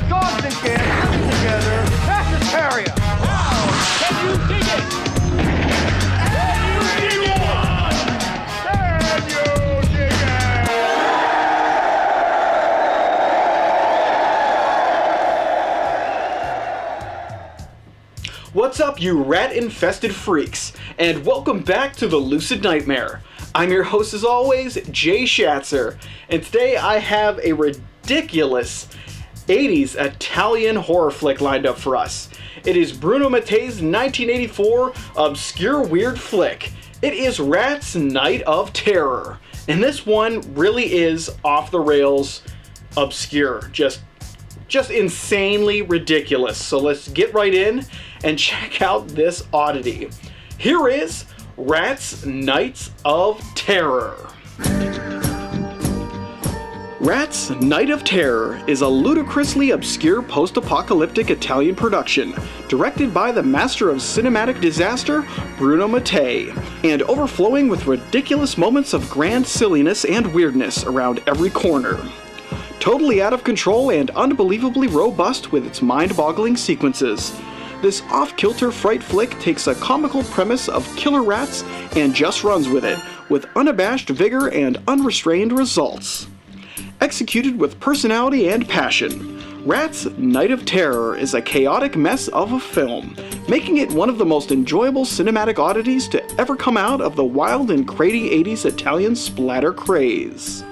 Dogs and cats living together. That's hysteria. Wow! Can you dig it? Can you dig it? Can you dig it? What's up, you rat-infested freaks, and welcome back to the Lucid Nightmare. I'm your host, as always, Jay Schatzer, and today I have a ridiculous 80s Italian horror flick lined up for us. It is Bruno Mattei's 1984 obscure weird flick. It is Rat's Night of Terror. And this one really is off the rails obscure. Just insanely ridiculous. So let's get right in and check out this oddity. Here is Rat's Night of Terror. Rat's Night of Terror is a ludicrously obscure post-apocalyptic Italian production, directed by the master of cinematic disaster, Bruno Mattei, and overflowing with ridiculous moments of grand silliness and weirdness around every corner. Totally out of control and unbelievably robust with its mind-boggling sequences, this off-kilter fright flick takes a comical premise of killer rats and just runs with it, with unabashed vigor and unrestrained results. Executed with personality and passion, Rat's Night of Terror is a chaotic mess of a film, making it one of the most enjoyable cinematic oddities to ever come out of the wild and crazy 80s Italian splatter craze.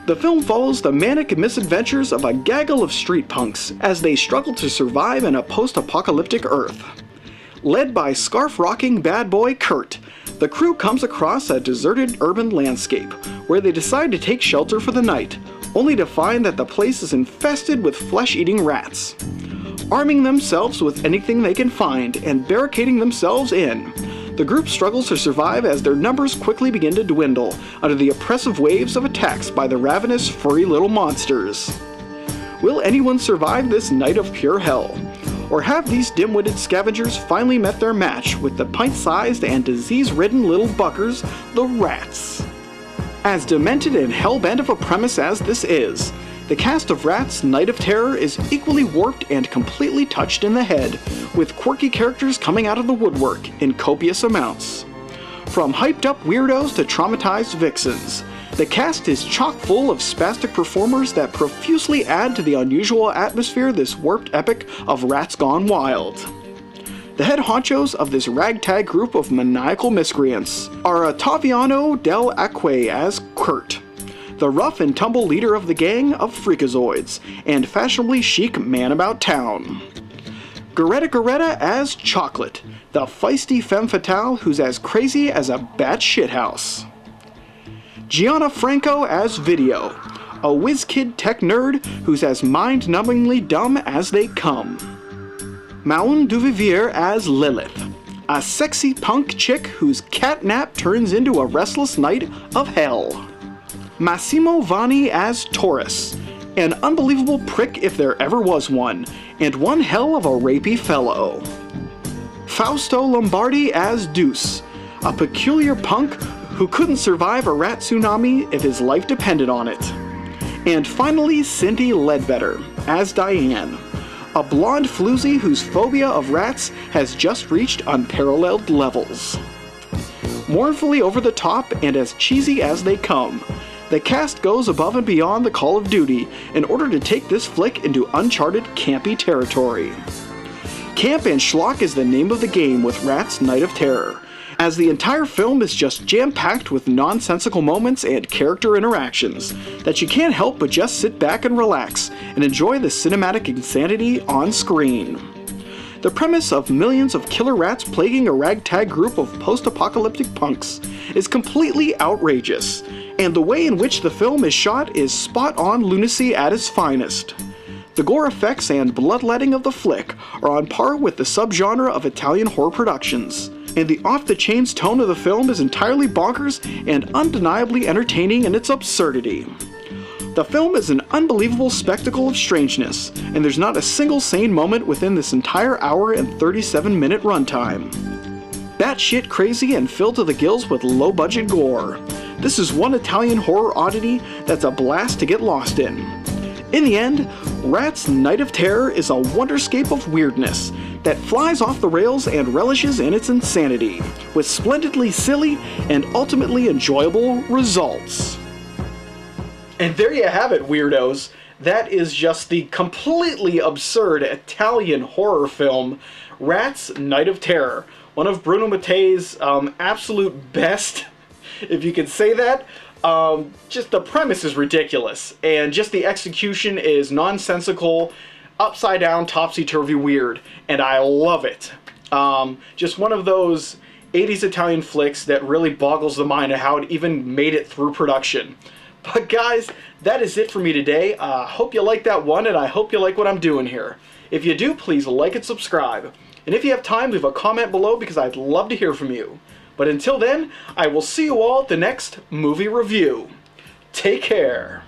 The film follows the manic misadventures of a gaggle of street punks as they struggle to survive in a post-apocalyptic Earth. Led by scarf-rocking bad boy Kurt, the crew comes across a deserted urban landscape where they decide to take shelter for the night, only to find that the place is infested with flesh-eating rats. Arming themselves with anything they can find and barricading themselves in, the group struggles to survive as their numbers quickly begin to dwindle under the oppressive waves of attacks by the ravenous, furry little monsters. Will anyone survive this night of pure hell? Or have these dim-witted scavengers finally met their match with the pint-sized and disease-ridden little buggers, the rats? As demented and hell-bent of a premise as this is, the cast of Rat's Night of Terror is equally warped and completely touched in the head, with quirky characters coming out of the woodwork in copious amounts. From hyped-up weirdos to traumatized vixens, the cast is chock full of spastic performers that profusely add to the unusual atmosphere this warped epic of Rats Gone Wild. The head honchos of this ragtag group of maniacal miscreants are Ottaviano Dell'Acque as Kurt, the rough and tumble leader of the gang of freakazoids, and fashionably chic man about town. Goretta as Chocolate, the feisty femme fatale who's as crazy as a bat shithouse. Gianna Franco as Video, a whiz-kid tech nerd who's as mind-numbingly dumb as they come. Maun Duvivier as Lilith, a sexy punk chick whose catnap turns into a restless night of hell. Massimo Vanni as Taurus, an unbelievable prick if there ever was one, and one hell of a rapey fellow. Fausto Lombardi as Deuce, a peculiar punk who couldn't survive a rat tsunami if his life depended on it. And finally, Cindy Ledbetter as Diane, a blonde floozy whose phobia of rats has just reached unparalleled levels. Mournfully over the top and as cheesy as they come, the cast goes above and beyond the call of duty in order to take this flick into uncharted campy territory. Camp and schlock is the name of the game with Rat's Night of Terror, as the entire film is just jam-packed with nonsensical moments and character interactions that you can't help but just sit back and relax and enjoy the cinematic insanity on screen. The premise of millions of killer rats plaguing a ragtag group of post-apocalyptic punks is completely outrageous, and the way in which the film is shot is spot-on lunacy at its finest. The gore effects and bloodletting of the flick are on par with the subgenre of Italian horror productions, and the off-the-chains tone of the film is entirely bonkers and undeniably entertaining in its absurdity. The film is an unbelievable spectacle of strangeness, and there's not a single sane moment within this entire hour and 37-minute runtime. Batshit crazy and filled to the gills with low-budget gore. This is one Italian horror oddity that's a blast to get lost in. In the end, Rat's Night of Terror is a wonderscape of weirdness that flies off the rails and relishes in its insanity, with splendidly silly and ultimately enjoyable results. And there you have it, weirdos. That is just the completely absurd Italian horror film, Rat's Night of Terror. One of Bruno Mattei's absolute best, if you can say that. Just the premise is ridiculous, and just the execution is nonsensical, upside down, topsy-turvy weird, and I love it. Just one of those 80s Italian flicks that really boggles the mind of how it even made it through production. But guys, that is it for me today. Hope you like that one, and I hope you like what I'm doing here. If you do, please like and subscribe. And if you have time, leave a comment below because I'd love to hear from you. But until then, I will see you all at the next movie review. Take care.